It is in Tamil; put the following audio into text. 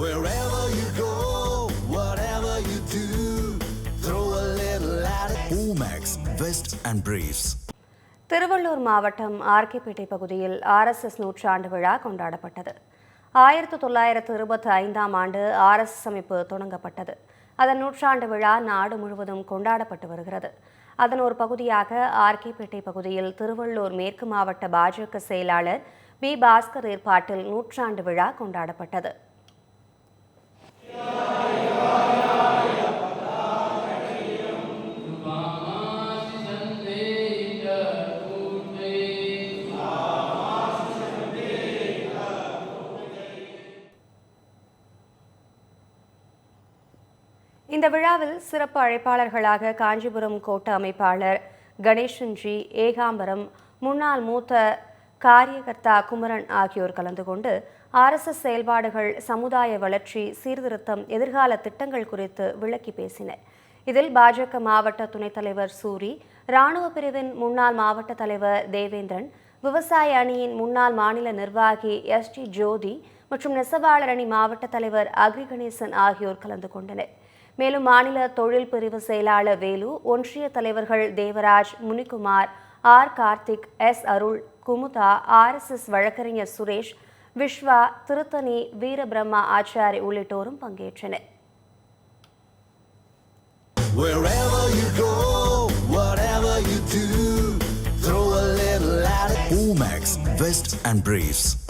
Wherever you go, whatever you do, throw a little at it. Omax, Vest and Briefs. Tiruvallur மாவட்டம் ஆர்கேபேட்டை பகுதியில் RSS நூற்றாண்டு விழா கொண்டாடப்பட்டது. 1925ஆம் ஆண்டு RSS அமைப்பு தொடங்கப்பட்டது. அதன் நூற்றாண்டு விழா நாடு முழுவதும் கொண்டாடப்பட்டு வருகிறது. அதன் ஒரு பகுதியாக ஆர்கேபேட்டை பகுதியில் திருவள்ளூர் மேற்கு மாவட்ட பாஜக செயலாளர் பி. பாஸ்கர் ஏற்பாட்டில் நூற்றாண்டு விழா கொண்டாடப்பட்டது. இந்த விழாவில் சிறப்பு அழைப்பாளர்களாக காஞ்சிபுரம் கோட்ட அமைப்பாளர் கணேசன்ஜி, ஏகாம்பரம் முன்னாள் மூத்த காரியகர்த்தா குமரன் ஆகியோர் கலந்து கொண்டு RSS செயல்பாடுகள், சமுதாய வளர்ச்சி, சீர்திருத்தம், எதிர்கால திட்டங்கள் குறித்து விளக்கி பேசினர். இதில் பாஜக மாவட்ட துணைத் தலைவர் சூரி, இராணுவ பிரிவின் முன்னாள் மாவட்ட தலைவர் தேவேந்திரன், விவசாய அணியின் முன்னாள் மாநில நிர்வாகி ST ஜோதி மற்றும் நெசவாளர் அணி மாவட்ட தலைவர் அக்ரி கணேசன் ஆகியோர் கலந்து கொண்டனர். மேலும் மாநில தொழில் பிரிவு செயலாளர் வேலு, ஒன்றிய தலைவர்கள் தேவராஜ், முனிகுமார், R. கார்த்திக், S. அருள், குமுதா, RSS வழக்கறிஞர் சுரேஷ், விஸ்வா, திருத்தணி, வீரபிரம்மா ஆச்சாரி உள்ளிட்டோரும் பங்கேற்றனர். Wherever you go, whatever you do, throw a little at it. Omax, Vest and Briefs.